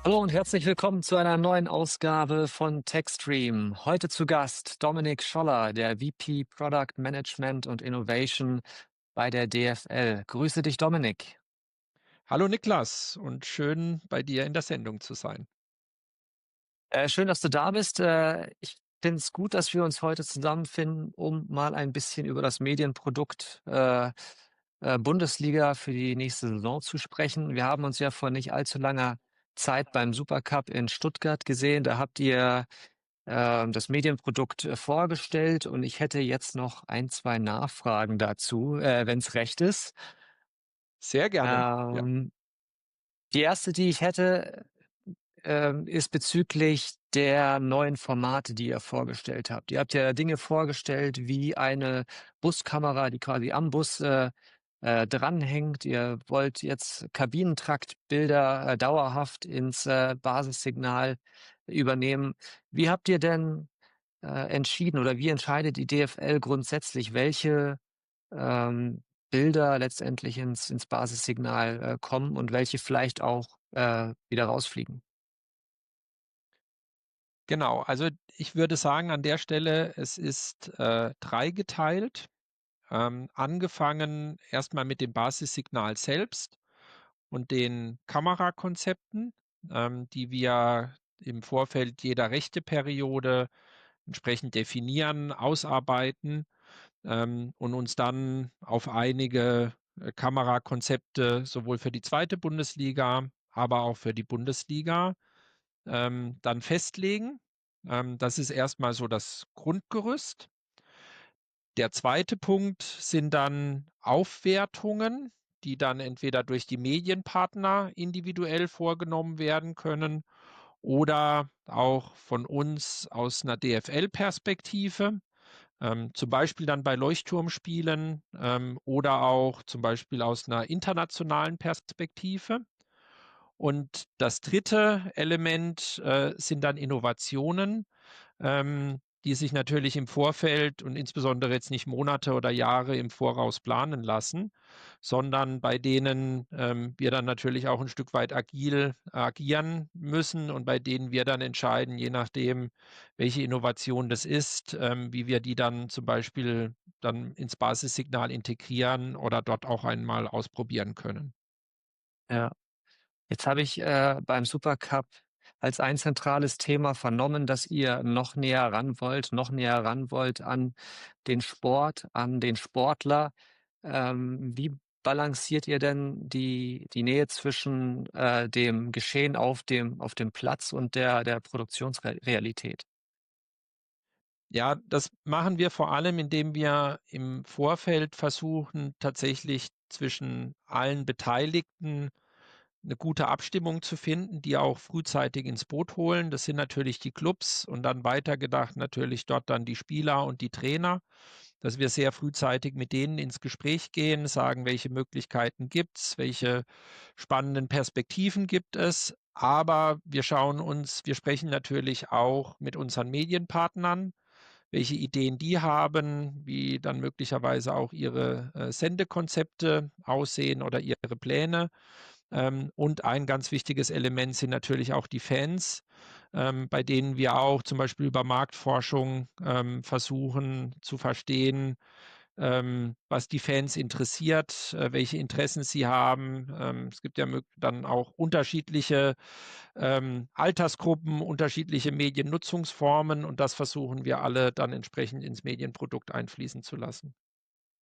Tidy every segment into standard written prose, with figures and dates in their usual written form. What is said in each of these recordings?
Hallo und herzlich willkommen zu einer neuen Ausgabe von TechStream. Heute zu Gast Dominik Scholler, der VP Product Management und Innovation bei der DFL. Grüße dich, Dominik. Hallo Niklas und schön bei dir in der Sendung zu sein. Schön, dass du da bist. Ich finde es gut, dass wir uns heute zusammenfinden, um mal ein bisschen über das Medienprodukt Bundesliga für die nächste Saison zu sprechen. Wir haben uns ja vor nicht allzu langer Zeit beim Supercup in Stuttgart gesehen. Da habt ihr das Medienprodukt vorgestellt und ich hätte jetzt noch ein, zwei Nachfragen dazu, wenn es recht ist. Sehr gerne. Ja, Ähm, Die erste, die ich hätte, ist bezüglich der neuen Formate, die ihr vorgestellt habt. Ihr habt ja Dinge vorgestellt wie eine Buskamera, die quasi am Bus dranhängt. Ihr wollt jetzt Kabinentraktbilder dauerhaft ins Basissignal übernehmen. Wie habt ihr denn entschieden oder wie entscheidet die DFL grundsätzlich, welche Bilder letztendlich ins Basissignal kommen und welche vielleicht auch wieder rausfliegen? genau. Also ich würde sagen, an der Stelle, es ist dreigeteilt. Angefangen erstmal mit dem Basissignal selbst und den Kamerakonzepten, die wir im Vorfeld jeder Rechteperiode entsprechend definieren, ausarbeiten, und uns dann auf einige Kamerakonzepte sowohl für die zweite Bundesliga, aber auch für die Bundesliga dann festlegen. Das ist erstmal so das Grundgerüst. Der zweite Punkt sind dann Aufwertungen, die dann entweder durch die Medienpartner individuell vorgenommen werden können oder auch von uns aus einer DFL-Perspektive. Zum Beispiel dann bei Leuchtturmspielen oder auch zum Beispiel aus einer internationalen Perspektive. Und das dritte Element sind dann Innovationen, die sich natürlich im Vorfeld und insbesondere jetzt nicht Monate oder Jahre im Voraus planen lassen, sondern bei denen wir dann natürlich auch ein Stück weit agil agieren müssen und bei denen wir dann entscheiden, je nachdem, welche Innovation das ist, wie wir die dann zum Beispiel dann ins Basissignal integrieren oder dort auch einmal ausprobieren können. Ja. Jetzt habe ich beim Supercup als ein zentrales Thema vernommen, dass ihr noch näher ran wollt an den Sport, an den Sportler. Wie balanciert ihr denn die Nähe zwischen dem Geschehen auf dem Platz und der Produktionsrealität? Ja, das machen wir vor allem, indem wir im Vorfeld versuchen, tatsächlich zwischen allen Beteiligten eine gute Abstimmung zu finden, die auch frühzeitig ins Boot holen. Das sind natürlich die Clubs und dann weitergedacht natürlich dort dann die Spieler und die Trainer, dass wir sehr frühzeitig mit denen ins Gespräch gehen, sagen, welche Möglichkeiten gibt's, welche spannenden Perspektiven gibt es. Aber wir sprechen natürlich auch mit unseren Medienpartnern, welche Ideen die haben, wie dann möglicherweise auch ihre Sendekonzepte aussehen oder ihre Pläne. Und ein ganz wichtiges Element sind natürlich auch die Fans, bei denen wir auch zum Beispiel über Marktforschung versuchen zu verstehen, was die Fans interessiert, welche Interessen sie haben. Es gibt ja dann auch unterschiedliche Altersgruppen, unterschiedliche Mediennutzungsformen und das versuchen wir alle dann entsprechend ins Medienprodukt einfließen zu lassen.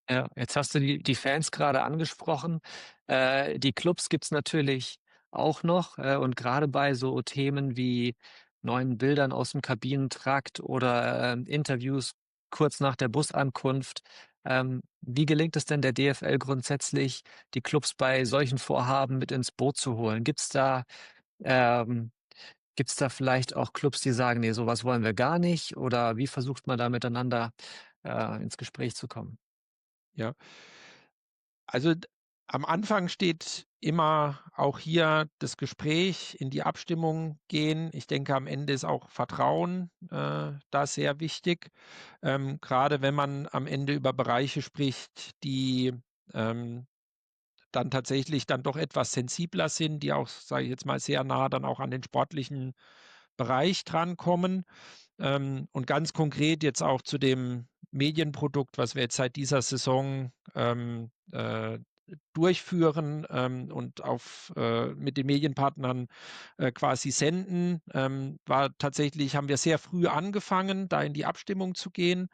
Ja, jetzt hast du die Fans gerade angesprochen. Die Clubs gibt's natürlich auch noch, und gerade bei so Themen wie neuen Bildern aus dem Kabinentrakt oder, Interviews kurz nach der Busankunft, wie gelingt es denn der DFL grundsätzlich, die Clubs bei solchen Vorhaben mit ins Boot zu holen? Ähm gibt's da vielleicht auch Clubs, die sagen: „Ne, so was wollen wir gar nicht“, oder wie versucht man da miteinander, ins Gespräch zu kommen? Ja. Also am Anfang steht immer auch hier das Gespräch, in die Abstimmung gehen. Ich denke, am Ende ist auch Vertrauen da sehr wichtig. Gerade wenn man am Ende über Bereiche spricht, die ähm, dann tatsächlich dann doch etwas sensibler sind, die auch, sage ich jetzt mal, sehr nah dann auch an den sportlichen Bereich drankommen. Und ganz konkret jetzt auch zu dem Medienprodukt, was wir jetzt seit dieser Saison durchführen und mit den Medienpartnern quasi senden, war tatsächlich, haben wir sehr früh angefangen, da in die Abstimmung zu gehen,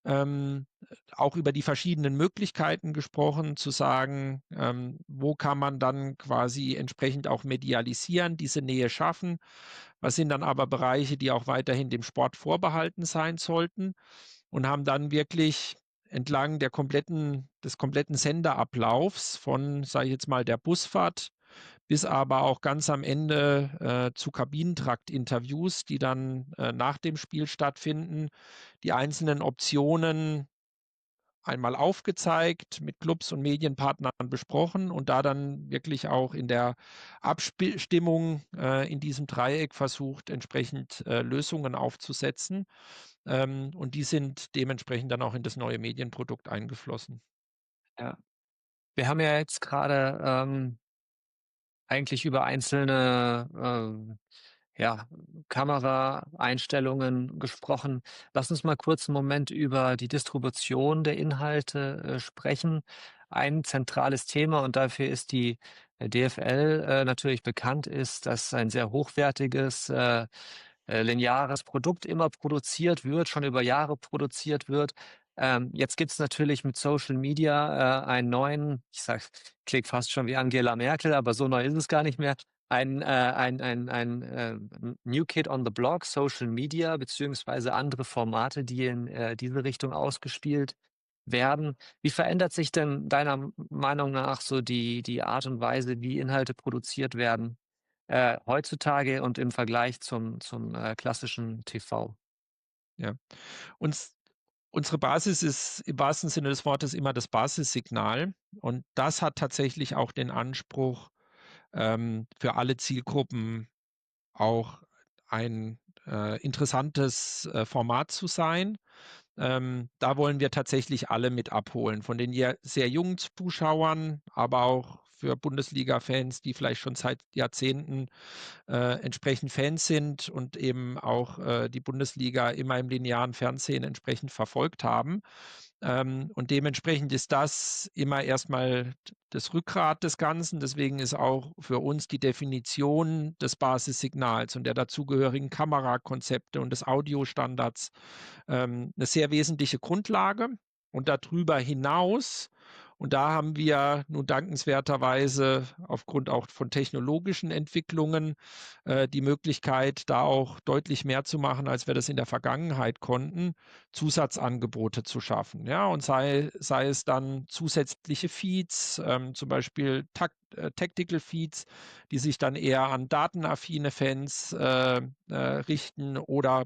auch über die verschiedenen Möglichkeiten gesprochen, zu sagen, wo kann man dann quasi entsprechend auch medialisieren, diese Nähe schaffen. Was sind dann aber Bereiche, die auch weiterhin dem Sport vorbehalten sein sollten, und haben dann wirklich entlang des kompletten Senderablaufs von, sage ich jetzt mal, der Busfahrt bis aber auch ganz am Ende zu Kabinentrakt-Interviews, die dann nach dem Spiel stattfinden, die einzelnen Optionen einmal aufgezeigt, mit Clubs und Medienpartnern besprochen und da dann wirklich auch in der Abstimmung in diesem Dreieck versucht, entsprechend Lösungen aufzusetzen. Und die sind dementsprechend dann auch in das neue Medienprodukt eingeflossen. Ja. Wir haben ja jetzt gerade eigentlich über einzelne, ja, Kameraeinstellungen gesprochen. Lass uns mal kurz 'n Moment über die Distribution der Inhalte, sprechen. Ein zentrales Thema und dafür ist die, DFL, natürlich bekannt, ist, dass ein sehr hochwertiges, lineares Produkt immer produziert wird, schon über Jahre produziert wird. Jetzt gibt's natürlich mit Social Media, einen neuen, ich sage, klingt fast schon wie Angela Merkel, aber so neu ist es gar nicht mehr. Ein New Kid on the Block, Social Media beziehungsweise andere Formate, die in, diese Richtung ausgespielt werden. Wie verändert sich denn deiner Meinung nach so die Art und Weise, wie Inhalte produziert werden, heutzutage und im Vergleich zum klassischen TV? Ja. Uns Unsere Basis ist im wahrsten Sinne des Wortes immer das Basissignal, und das hat tatsächlich auch den Anspruch, für alle Zielgruppen auch ein interessantes Format zu sein. Da wollen wir tatsächlich alle mit abholen, von den sehr jungen Zuschauern, aber auch für Bundesliga-Fans, die vielleicht schon seit Jahrzehnten entsprechend Fans sind und eben auch die Bundesliga immer im linearen Fernsehen entsprechend verfolgt haben. Und dementsprechend ist das immer erstmal das Rückgrat des Ganzen. Deswegen ist auch für uns die Definition des Basissignals und der dazugehörigen Kamerakonzepte und des Audiostandards 'ne sehr wesentliche Grundlage. Und darüber hinaus, und da haben wir nun dankenswerterweise aufgrund auch von technologischen Entwicklungen die Möglichkeit, da auch deutlich mehr zu machen, als wir das in der Vergangenheit konnten, Zusatzangebote zu schaffen. Ja, und sei es dann zusätzliche Feeds, zum Beispiel Tactical Feeds, die sich dann eher an datenaffine Fans richten, oder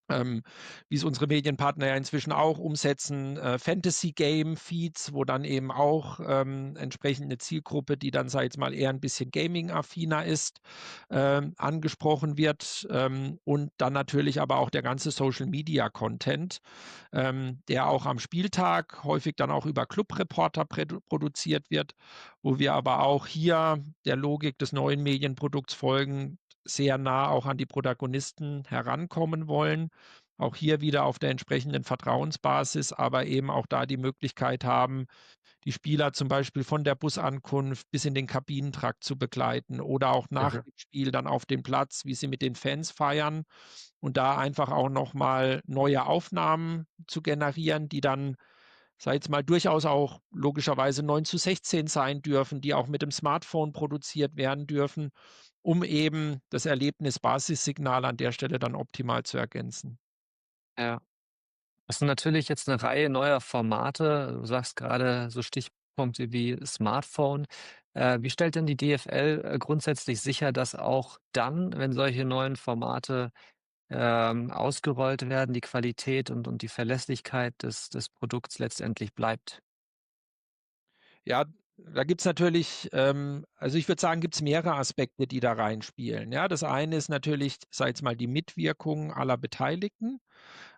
wie es unsere Medienpartner ja inzwischen auch umsetzen, Fantasy-Game-Feeds, wo dann eben auch entsprechend 'ne Zielgruppe, die dann, sage ich jetzt mal, eher ein bisschen gaming-affiner ist, angesprochen wird. Und dann natürlich aber auch der ganze Social-Media-Content, der auch am Spieltag häufig dann auch über Clubreporter produziert wird, wo wir aber auch hier der Logik des neuen Medienprodukts folgen, sehr nah auch an die Protagonisten herankommen wollen. Auch hier wieder auf der entsprechenden Vertrauensbasis, aber eben auch da die Möglichkeit haben, die Spieler zum Beispiel von der Busankunft bis in den Kabinentrakt zu begleiten oder auch nach Mhm. dem Spiel dann auf dem Platz, wie sie mit den Fans feiern, und da einfach auch noch mal neue Aufnahmen zu generieren, die dann, sage ich jetzt mal, durchaus auch logischerweise 9:16 sein dürfen, die auch mit dem Smartphone produziert werden dürfen, um eben das Erlebnis-Basissignal an der Stelle dann optimal zu ergänzen. Ja. Das sind natürlich jetzt eine Reihe neuer Formate. Du sagst gerade so Stichpunkte wie Smartphone. Wie stellt denn die DFL, grundsätzlich sicher, dass auch dann, wenn solche neuen Formate, ausgerollt werden, die Qualität und die Verlässlichkeit des Produkts letztendlich bleibt? Ja, da gibt's natürlich, also ich würde sagen, gibt's mehrere Aspekte, die da reinspielen. Ja, das eine ist natürlich, sage ich jetzt mal, die Mitwirkung aller Beteiligten.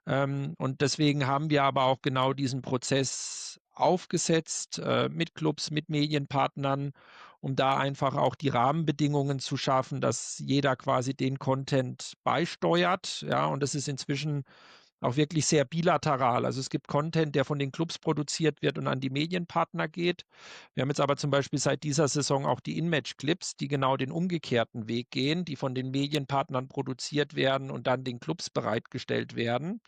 Und deswegen haben wir aber auch genau diesen Prozess aufgesetzt, mit Clubs, mit Medienpartnern, um da einfach auch die Rahmenbedingungen zu schaffen, dass jeder quasi den Content beisteuert, ja? Und das ist inzwischen auch wirklich sehr bilateral. Also, es gibt Content, der von den Clubs produziert wird und an die Medienpartner geht. Wir haben jetzt aber zum Beispiel seit dieser Saison auch die In-Match-Clips, die genau den umgekehrten Weg gehen, die von den Medienpartnern produziert werden und dann den Clubs bereitgestellt werden,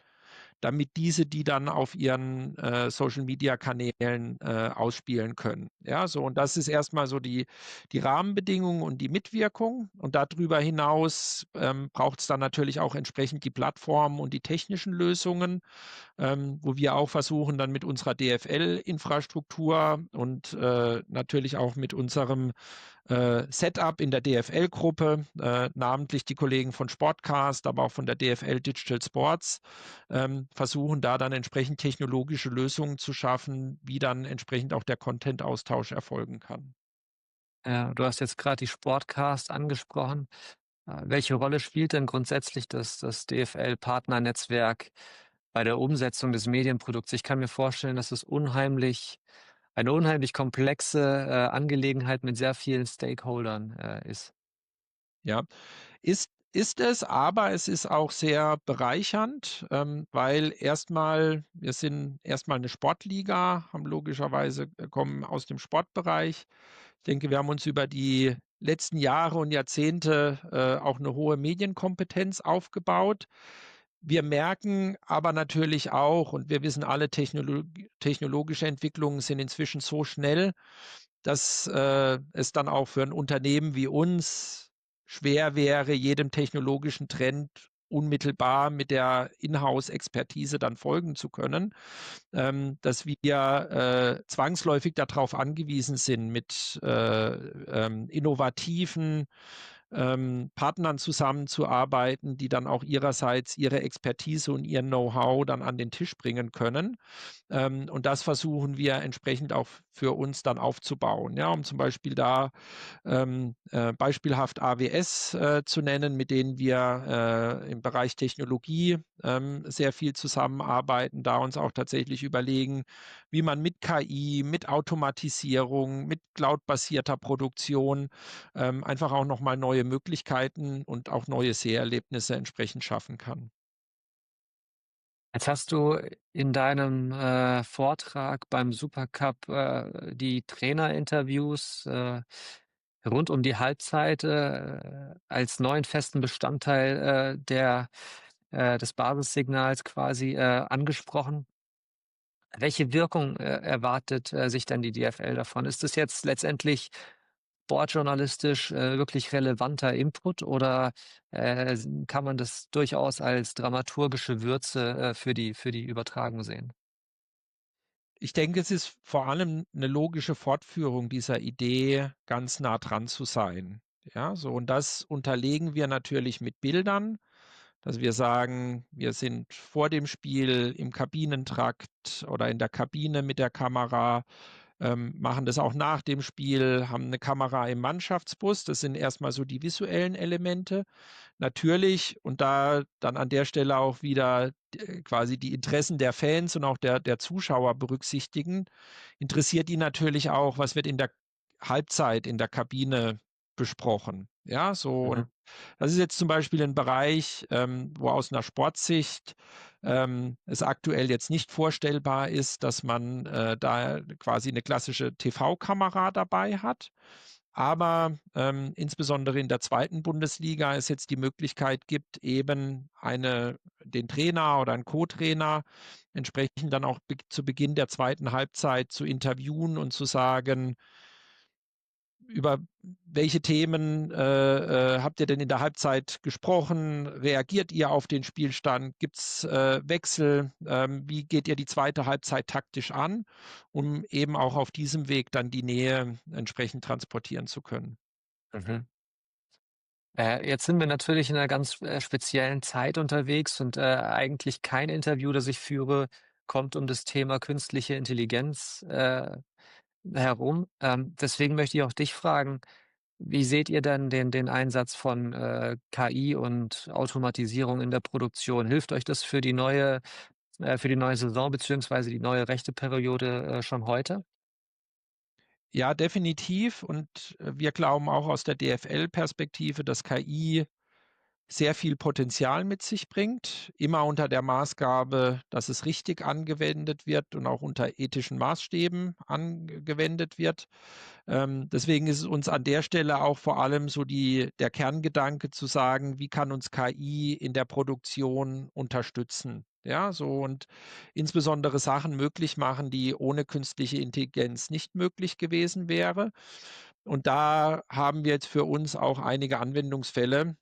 damit diese die dann auf ihren, Social-Media-Kanälen, ausspielen können. Ja, so und das ist erstmal so die Rahmenbedingungen und die Mitwirkung. Und darüber hinaus, braucht es dann natürlich auch entsprechend die Plattformen und die technischen Lösungen, wo wir auch versuchen, dann mit unserer DFL-Infrastruktur und, natürlich auch mit unserem Setup in der DFL-Gruppe, namentlich die Kollegen von Sportcast, aber auch von der DFL Digital Sports, versuchen da dann entsprechend technologische Lösungen zu schaffen, wie dann entsprechend auch der Content-Austausch erfolgen kann. Ja, du hast jetzt gerade die Sportcast angesprochen. Welche Rolle spielt denn grundsätzlich das DFL-Partnernetzwerk bei der Umsetzung des Medienprodukts? Ich kann mir vorstellen, dass es eine unheimlich komplexe, Angelegenheit mit sehr vielen Stakeholdern, ist. Ja, ist es, aber es ist auch sehr bereichernd, weil wir sind erstmal eine Sportliga, haben logischerweise kommen aus dem Sportbereich. Ich denke, wir haben uns über die letzten Jahre und Jahrzehnte, auch eine hohe Medienkompetenz aufgebaut. Wir merken aber natürlich auch und wir wissen alle, technologische Entwicklungen sind inzwischen so schnell, dass, es dann auch für ein Unternehmen wie uns schwer wäre, jedem technologischen Trend unmittelbar mit der Inhouse-Expertise dann folgen zu können, dass wir, zwangsläufig darauf angewiesen sind, mit, innovativen, Partnern zusammenzuarbeiten, die dann auch ihrerseits ihre Expertise und ihr Know-how dann an den Tisch bringen können. Und das versuchen wir entsprechend auch für uns dann aufzubauen, ja, um zum Beispiel da beispielhaft AWS zu nennen, mit denen wir im Bereich Technologie sehr viel zusammenarbeiten, da uns auch tatsächlich überlegen, wie man mit KI, mit Automatisierung, mit cloudbasierter Produktion einfach auch nochmal neue Möglichkeiten und auch neue Seherlebnisse entsprechend schaffen kann. Jetzt hast du in deinem, Vortrag beim Supercup, die Trainerinterviews, rund um die Halbzeit, als neuen festen Bestandteil, des Basissignals quasi, angesprochen. Welche Wirkung, erwartet, sich denn die DFL davon? Ist es jetzt letztendlich sportjournalistisch, wirklich relevanter Input oder, kann man das durchaus als dramaturgische Würze, für die Übertragung sehen? Ich denke, es ist vor allem eine logische Fortführung dieser Idee, ganz nah dran zu sein. Ja, so und das unterlegen wir natürlich mit Bildern, dass wir sagen, wir sind vor dem Spiel im Kabinentrakt oder in der Kabine mit der Kamera, machen das auch nach dem Spiel, haben eine Kamera im Mannschaftsbus. Das sind erstmal so die visuellen Elemente. Natürlich und da dann an der Stelle auch wieder quasi die Interessen der Fans und auch der Zuschauer berücksichtigen, interessiert ihn natürlich auch, was wird in der Halbzeit in der Kabine besprochen. Ja, so und Mhm, das ist jetzt zum Beispiel ein Bereich, wo aus einer Sportsicht, es aktuell jetzt nicht vorstellbar ist, dass man, da quasi eine klassische TV-Kamera dabei hat. Aber, insbesondere in der zweiten Bundesliga es jetzt die Möglichkeit gibt, eben den Trainer oder einen Co-Trainer entsprechend dann auch zu Beginn der zweiten Halbzeit zu interviewen und zu sagen: „Über welche Themen, habt ihr denn in der Halbzeit gesprochen? Reagiert ihr auf den Spielstand? Gibt's, Wechsel? Wie geht ihr die zweite Halbzeit taktisch an?“ Um eben auch auf diesem Weg dann die Nähe entsprechend transportieren zu können. mhm. Jetzt sind wir natürlich in einer ganz, speziellen Zeit unterwegs und, eigentlich kein Interview, das ich führe, kommt um das Thema künstliche Intelligenz, herum. Deswegen möchte ich auch dich fragen: Wie seht ihr denn den Einsatz von, KI und Automatisierung in der Produktion? Hilft euch das für die neue für die neue Saison beziehungsweise die neue Rechteperiode, schon heute? Ja, definitiv und, wir glauben auch aus der DFL-Perspektive, dass KI sehr viel Potenzial mit sich bringt, immer unter der Maßgabe, dass es richtig angewendet wird und auch unter ethischen Maßstäben angewendet wird. Deswegen ist es uns an der Stelle auch vor allem so der Kerngedanke zu sagen: „Wie kann uns KI in der Produktion unterstützen?“ Ja, so und insbesondere Sachen möglich machen, die ohne künstliche Intelligenz nicht möglich gewesen wäre. Und da haben wir jetzt für uns auch einige Anwendungsfälle,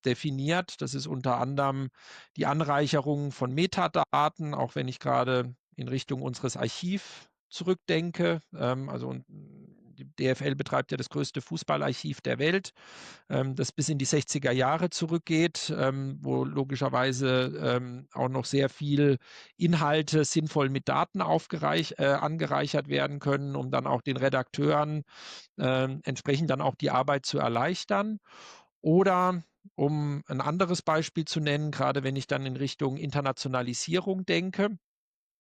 definiert. Das ist unter anderem die Anreicherung von Metadaten, auch wenn ich gerade in Richtung unseres Archiv zurückdenke. Also, die DFL betreibt ja das größte Fußballarchiv der Welt, das bis in die 60er Jahre zurückgeht, wo logischerweise, auch noch sehr viel Inhalte sinnvoll mit Daten angereichert werden können, um dann auch den Redakteuren, entsprechend dann auch die Arbeit zu erleichtern. Oder um ein anderes Beispiel zu nennen, gerade wenn ich dann in Richtung Internationalisierung denke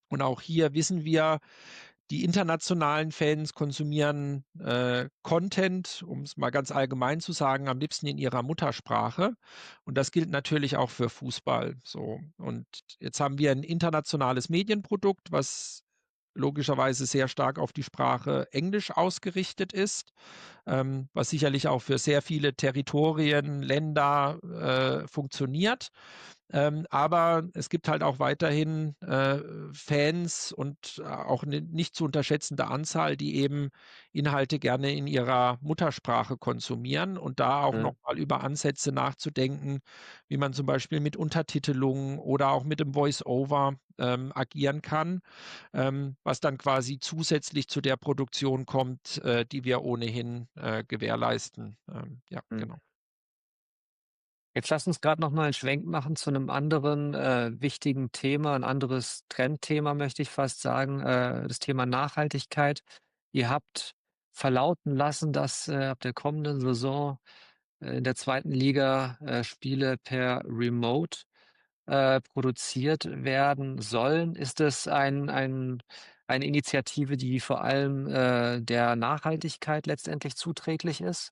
und auch hier wissen wir, die internationalen Fans konsumieren, Content, um es mal ganz allgemein zu sagen, am liebsten in ihrer Muttersprache. Und das gilt natürlich auch für Fußball so. Und jetzt haben wir ein internationales Medienprodukt, was logischerweise sehr stark auf die Sprache Englisch ausgerichtet ist, was sicherlich auch für sehr viele Territorien, Länder, funktioniert. Aber es gibt halt auch weiterhin, Fans und auch 'ne nicht zu unterschätzende Anzahl, die eben Inhalte gerne in ihrer Muttersprache konsumieren und da auch noch Mhm. mal über Ansätze nachzudenken, wie man zum Beispiel mit Untertitelung oder auch mit dem Voice-over, agieren kann, was dann quasi zusätzlich zu der Produktion kommt, die wir ohnehin, gewährleisten. Ja, Mhm. genau. Jetzt lass uns gerade noch mal 'n Schwenk machen zu einem anderen, wichtigen Thema, ein anderes Trendthema, möchte ich fast sagen, das Thema Nachhaltigkeit. Ihr habt verlauten lassen, dass, ab der kommenden Saison, in der zweiten Liga, Spiele per Remote, produziert werden sollen. Ist das eine Initiative, die vor allem, der Nachhaltigkeit letztendlich zuträglich ist?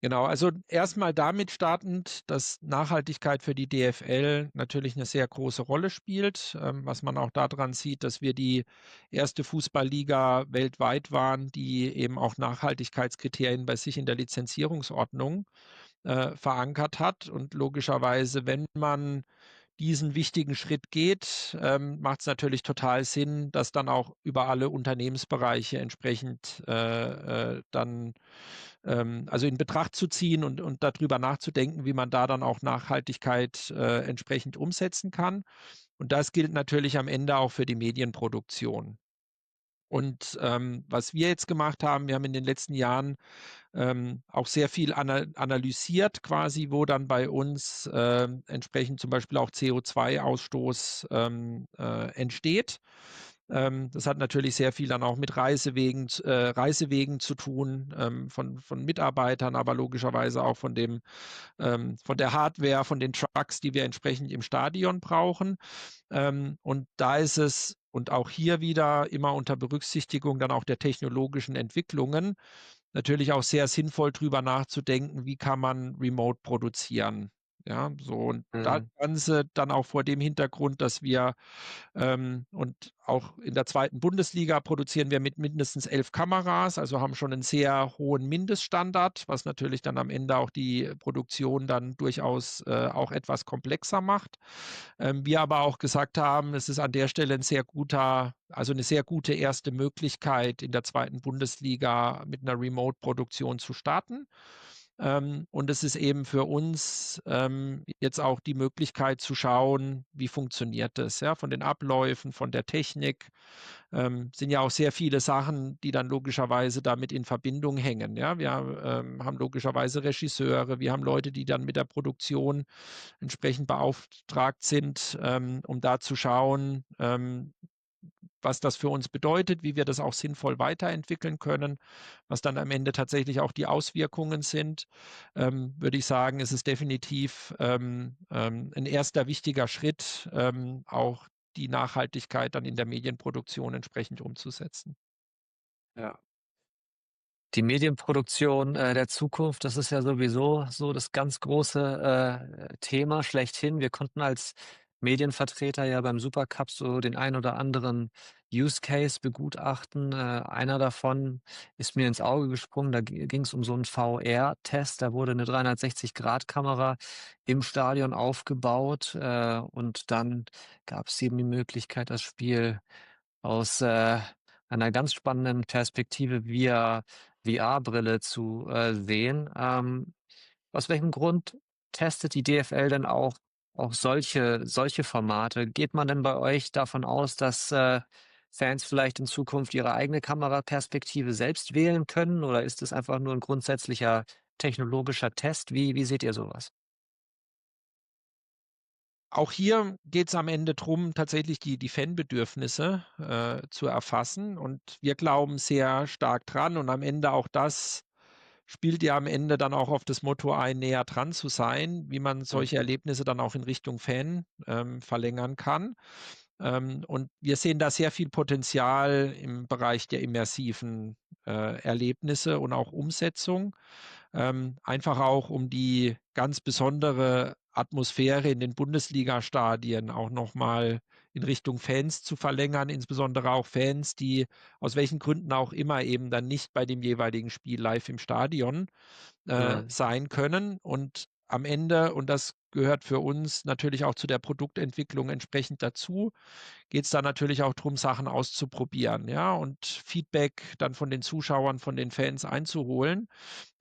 Genau, also erstmal damit startend, dass Nachhaltigkeit für die DFL natürlich eine sehr große Rolle spielt, was man auch daran sieht, dass wir die erste Fußballliga weltweit waren, die eben auch Nachhaltigkeitskriterien bei sich in der Lizenzierungsordnung, verankert hat. Und logischerweise, wenn man diesen wichtigen Schritt geht, macht es natürlich total Sinn, das dann auch über alle Unternehmensbereiche entsprechend, dann, also in Betracht zu ziehen und darüber nachzudenken, wie man da dann auch Nachhaltigkeit, entsprechend umsetzen kann. Und das gilt natürlich am Ende auch für die Medienproduktion. Und, was wir jetzt gemacht haben, wir haben in den letzten Jahren auch sehr viel analysiert quasi, wo dann bei uns, entsprechend zum Beispiel auch CO2-Ausstoß, entsteht. Das hat natürlich sehr viel dann auch mit Reisewegen zu tun, von Mitarbeitern, aber logischerweise auch von der Hardware, von den Trucks, die wir entsprechend im Stadion brauchen. Und da ist es und auch hier wieder immer unter Berücksichtigung dann auch der technologischen Entwicklungen natürlich auch sehr sinnvoll drüber nachzudenken, wie kann man remote produzieren. Ja, so und das Mhm. Ganze dann auch vor dem Hintergrund, dass wir und auch in der zweiten Bundesliga produzieren wir mit mindestens 11 Kameras, also haben schon einen sehr hohen Mindeststandard, was natürlich dann am Ende auch die Produktion dann durchaus, auch etwas komplexer macht. Wir aber auch gesagt haben, es ist an der Stelle eine sehr gute erste Möglichkeit, in der zweiten Bundesliga mit einer Remote-Produktion zu starten. Und es ist eben für uns, jetzt auch die Möglichkeit zu schauen, wie funktioniert das, ja, von den Abläufen, von der Technik. Sind ja auch sehr viele Sachen, die dann logischerweise damit in Verbindung hängen, ja. Wir, haben logischerweise Regisseure, wir haben Leute, die dann mit der Produktion entsprechend beauftragt sind, um da zu schauen, was das für uns bedeutet, wie wir das auch sinnvoll weiterentwickeln können, was dann am Ende tatsächlich auch die Auswirkungen sind, würde ich sagen, ist es definitiv ein erster wichtiger Schritt, auch die Nachhaltigkeit dann in der Medienproduktion entsprechend umzusetzen. Ja. Die Medienproduktion, der Zukunft, das ist ja sowieso so das ganz große, Thema schlechthin. Wir konnten als Medienvertreter ja beim Supercup so den ein oder anderen Use Case begutachten. Einer davon ist mir ins Auge gesprungen. Da ging es um so einen VR-Test. Da wurde eine 360-Grad-Kamera im Stadion aufgebaut, und dann gab es eben die Möglichkeit, das Spiel aus, einer ganz spannenden Perspektive via VR-Brille zu, sehen. Aus welchem Grund testet die DFL denn auch solche Formate? Geht man denn bei euch davon aus, dass, Fans vielleicht in Zukunft ihre eigene Kameraperspektive selbst wählen können, oder ist es einfach nur ein grundsätzlicher technologischer Test? Wie seht ihr sowas? Auch hier geht es am Ende drum, tatsächlich die Fanbedürfnisse, zu erfassen, und wir glauben sehr stark dran, und am Ende auch das spielt ja am Ende dann auch auf das Motto ein, näher dran zu sein, wie man Mhm, solche Erlebnisse dann auch in Richtung Fan, verlängern kann. Und wir sehen da sehr viel Potenzial im Bereich der immersiven, Erlebnisse und auch Umsetzung. Einfach auch, um die ganz besondere Atmosphäre in den Bundesligastadien auch noch mal in Richtung Fans zu verlängern, insbesondere auch Fans, die aus welchen Gründen auch immer eben dann nicht bei dem jeweiligen Spiel live im Stadion mhm, sein können. Und am Ende, und das gehört für uns natürlich auch zu der Produktentwicklung entsprechend dazu, geht es da natürlich auch drum, Sachen auszuprobieren, ja, und Feedback dann von den Zuschauern, von den Fans einzuholen.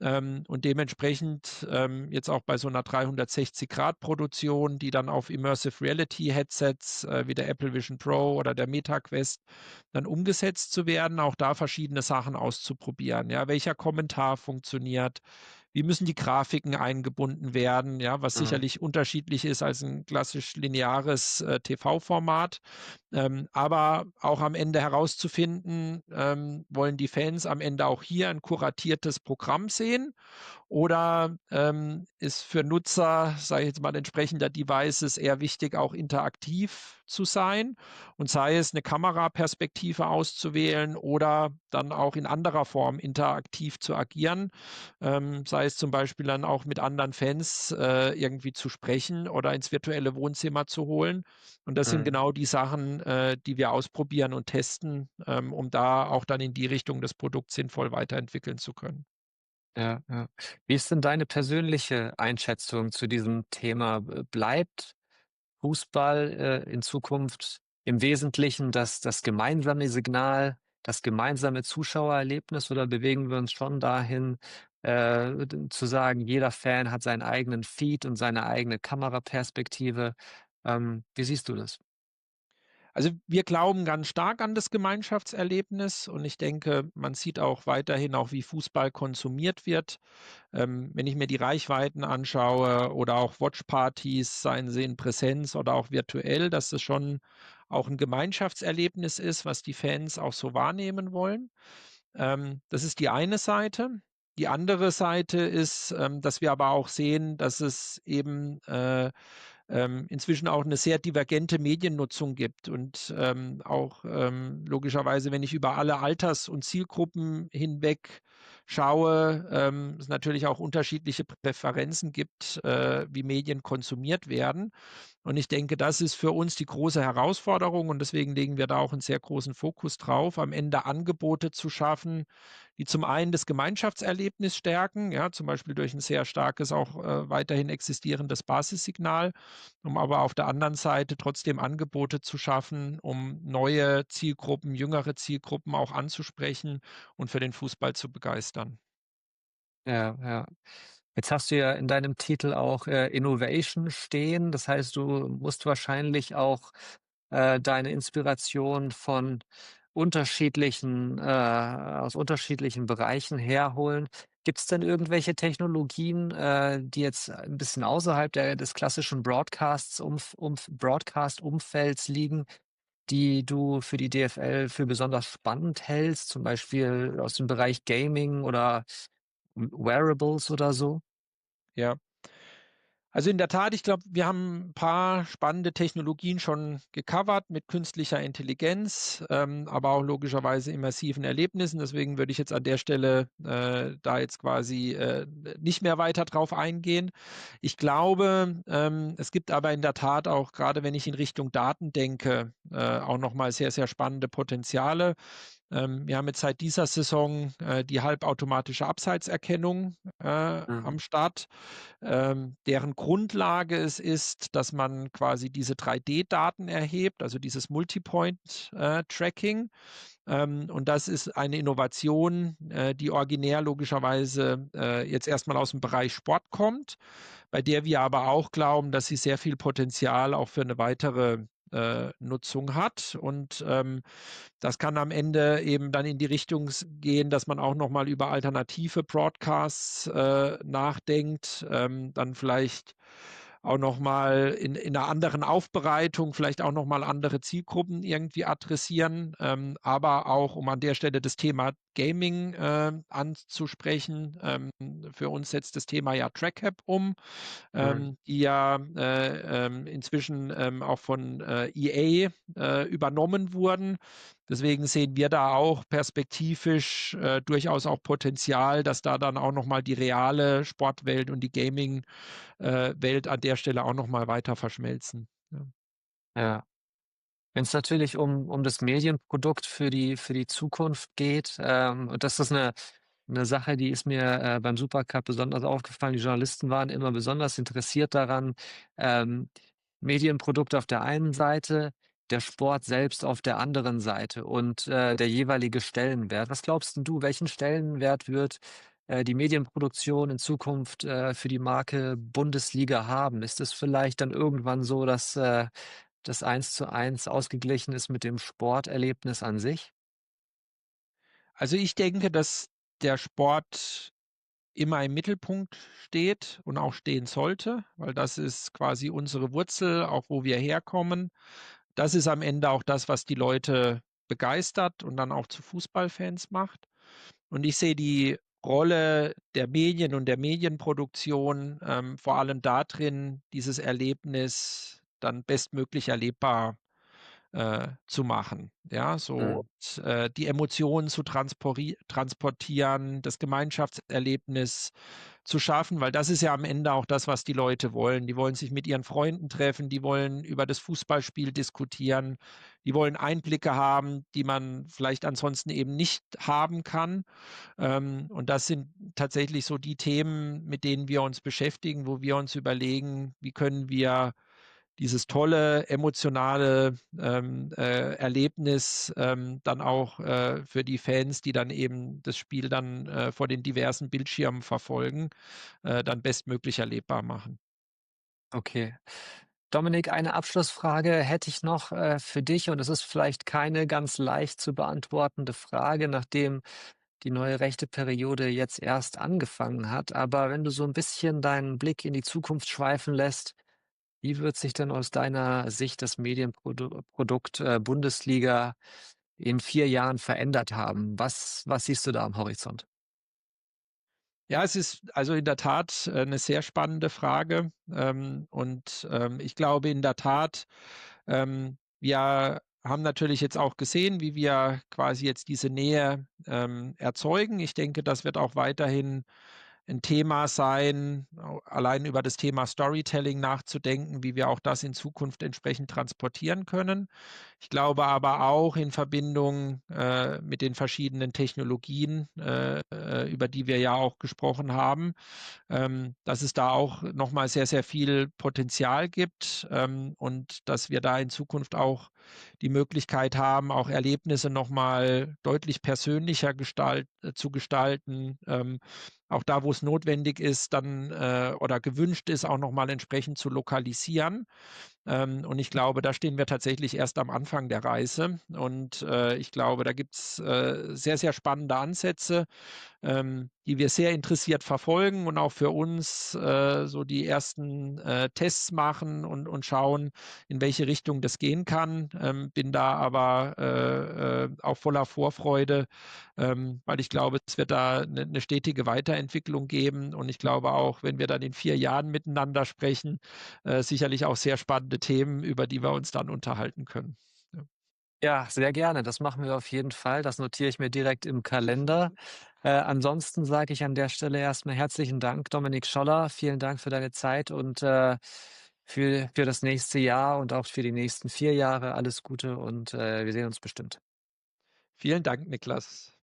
Und dementsprechend jetzt auch bei so einer 360-Grad-Produktion, die dann auf Immersive Reality-Headsets wie der Apple Vision Pro oder der Meta Quest dann umgesetzt zu werden, auch da verschiedene Sachen auszuprobieren. Ja, welcher Kommentar funktioniert, wie müssen die Grafiken eingebunden werden, ja, was mhm, sicherlich unterschiedlich ist als ein klassisch lineares TV-Format. Aber auch am Ende herauszufinden, wollen die Fans am Ende auch hier ein kuratiertes Programm sehen, oder ist für Nutzer, sage ich jetzt mal, entsprechender Devices eher wichtig, auch interaktiv zu sein, und sei es eine Kameraperspektive auszuwählen oder dann auch in anderer Form interaktiv zu agieren, sei es zum Beispiel dann auch mit anderen Fans irgendwie zu sprechen oder ins virtuelle Wohnzimmer zu holen. Und das sind mhm. genau die Sachen, die wir ausprobieren und testen, um da auch dann in die Richtung das Produkt sinnvoll weiterentwickeln zu können. Ja, ja. Wie ist denn deine persönliche Einschätzung zu diesem Thema? Bleibt Fußball, in Zukunft im Wesentlichen das gemeinsame Signal, das gemeinsame Zuschauererlebnis, oder bewegen wir uns schon dahin, zu sagen, jeder Fan hat seinen eigenen Feed und seine eigene Kameraperspektive? Wie siehst du das? Also, wir glauben ganz stark an das Gemeinschaftserlebnis, und ich denke, man sieht auch weiterhin auch, wie Fußball konsumiert wird. Wenn ich mir die Reichweiten anschaue oder auch Watchpartys, seien sie in Präsenz oder auch virtuell, dass das schon auch ein Gemeinschaftserlebnis ist, was die Fans auch so wahrnehmen wollen. Das ist die eine Seite. Die andere Seite ist, dass wir aber auch sehen, dass es eben, inzwischen auch eine sehr divergente Mediennutzung gibt, und auch logischerweise, wenn ich über alle Alters und Zielgruppen hinweg schaue, es natürlich auch unterschiedliche Präferenzen gibt, wie Medien konsumiert werden. Und ich denke, das ist für uns die große Herausforderung, und deswegen legen wir da auch einen sehr großen Fokus drauf, am Ende Angebote zu schaffen, die zum einen das Gemeinschaftserlebnis stärken, ja, zum Beispiel durch ein sehr starkes, auch weiterhin existierendes Basissignal, um aber auf der anderen Seite trotzdem Angebote zu schaffen, um neue Zielgruppen, jüngere Zielgruppen auch anzusprechen und für den Fußball zu begeistern. Ja, ja. Jetzt hast du ja in deinem Titel auch, Innovation stehen. Das heißt, du musst wahrscheinlich auch, deine Inspiration von unterschiedlichen aus unterschiedlichen Bereichen herholen. Gibt es denn irgendwelche Technologien, die jetzt ein bisschen außerhalb des klassischen Broadcast-Umfelds liegen, die du für die DFL für besonders spannend hältst, zum Beispiel aus dem Bereich Gaming oder Wearables oder so? Ja. Also in der Tat, ich glaube, wir haben ein paar spannende Technologien schon gecovert mit künstlicher Intelligenz, aber auch logischerweise immersiven Erlebnissen. Deswegen würde ich jetzt an der Stelle, da jetzt quasi, nicht mehr weiter drauf eingehen. Ich glaube, es gibt aber in der Tat auch, gerade wenn ich in Richtung Daten denke, auch noch mal sehr, sehr spannende Potenziale. Wir haben jetzt seit dieser Saison, die halbautomatische Abseitserkennung, Mhm. am Start, deren Grundlage es ist, dass man quasi diese 3D-Daten erhebt, also dieses Multipoint, Tracking. Und das ist eine Innovation, die originär logischerweise, jetzt erstmal aus dem Bereich Sport kommt, bei der wir aber auch glauben, dass sie sehr viel Potenzial auch für eine weitere, Nutzung hat. Und, das kann am Ende eben dann in die Richtung gehen, dass man auch noch mal über alternative Broadcasts, nachdenkt, dann vielleicht auch noch mal in 'ner anderen Aufbereitung vielleicht auch noch mal andere Zielgruppen irgendwie adressieren, aber auch, um an der Stelle das Thema Gaming, anzusprechen. Für uns setzt das Thema ja TrackApp um, Mhm. die ja, inzwischen, auch von, EA, übernommen wurden. Deswegen sehen wir da auch perspektivisch, durchaus auch Potenzial, dass da dann auch noch mal die reale Sportwelt und die Gaming, Welt an der Stelle auch noch mal weiter verschmelzen. Ja. Ja. Wenn es natürlich um das Medienprodukt für die Zukunft geht, und das ist eine Sache, die ist mir, beim Supercup besonders aufgefallen. Die Journalisten waren immer besonders interessiert daran, ähm, Medienprodukte auf der einen Seite, der Sport selbst auf der anderen Seite und, der jeweilige Stellenwert. Was glaubst 'n du, welchen Stellenwert wird, die Medienproduktion in Zukunft, für die Marke Bundesliga haben? Ist es vielleicht dann irgendwann so, dass, das 1:1 ausgeglichen ist mit dem Sporterlebnis an sich? Also, ich denke, dass der Sport immer im Mittelpunkt steht und auch stehen sollte, weil das ist quasi unsere Wurzel, auch wo wir herkommen. Das ist am Ende auch das, was die Leute begeistert und dann auch zu Fußballfans macht. Und ich sehe die Rolle der Medien und der Medienproduktion, vor allem darin, dieses Erlebnis dann bestmöglich erlebbar, zu machen. Ja, so, Mhm. die Emotionen zu transportieren, das Gemeinschaftserlebnis zu schaffen, weil das ist ja am Ende auch das, was die Leute wollen. Die wollen sich mit ihren Freunden treffen, die wollen über das Fußballspiel diskutieren, die wollen Einblicke haben, die man vielleicht ansonsten eben nicht haben kann. Und das sind tatsächlich so die Themen, mit denen wir uns beschäftigen, wo wir uns überlegen, wie können wir dieses tolle emotionale, Erlebnis, dann auch, für die Fans, die dann eben das Spiel dann, vor den diversen Bildschirmen verfolgen, dann bestmöglich erlebbar machen. Okay. Dominik, eine Abschlussfrage hätte ich noch, für dich und es ist vielleicht keine ganz leicht zu beantwortende Frage, nachdem die neue rechte Periode jetzt erst angefangen hat. Aber wenn du so ein bisschen deinen Blick in die Zukunft schweifen lässt, wie wird sich denn aus deiner Sicht das Medienprodukt Bundesliga in 4 Jahren verändert haben? Was siehst du da am Horizont? Ja, es ist also in der Tat, 'ne sehr spannende Frage, ich glaube in der Tat, wir haben natürlich jetzt auch gesehen, wie wir quasi jetzt diese Nähe, erzeugen. Ich denke, das wird auch weiterhin ein Thema sein, allein über das Thema Storytelling nachzudenken, wie wir auch das in Zukunft entsprechend transportieren können. Ich glaube aber auch in Verbindung, mit den verschiedenen Technologien, über die wir ja auch gesprochen haben, dass es da auch noch mal sehr, sehr viel Potenzial gibt, und dass wir da in Zukunft auch die Möglichkeit haben, auch Erlebnisse noch mal deutlich persönlicher zu gestalten, auch da, wo es notwendig ist, dann, oder gewünscht ist, auch noch mal entsprechend zu lokalisieren. Und ich glaube, da stehen wir tatsächlich erst am Anfang der Reise. Und, ich glaube, da gibt's, sehr, sehr spannende Ansätze. die wir sehr interessiert verfolgen und auch für uns, so die ersten, Tests machen und schauen, in welche Richtung das gehen kann. Bin da aber, auch voller Vorfreude, weil ich glaube, es wird da eine stetige Weiterentwicklung geben und ich glaube auch, wenn wir dann in 4 Jahren miteinander sprechen, sicherlich auch sehr spannende Themen, über die wir uns dann unterhalten können. Ja. Ja, sehr gerne. Das machen wir auf jeden Fall. Das notiere ich mir direkt im Kalender. Ansonsten sage ich an der Stelle erstmal herzlichen Dank, Dominik Scholler. Vielen Dank für deine Zeit und, für das nächste Jahr und auch für die nächsten 4 Jahre. Alles Gute und, wir sehen uns bestimmt. Vielen Dank, Niklas.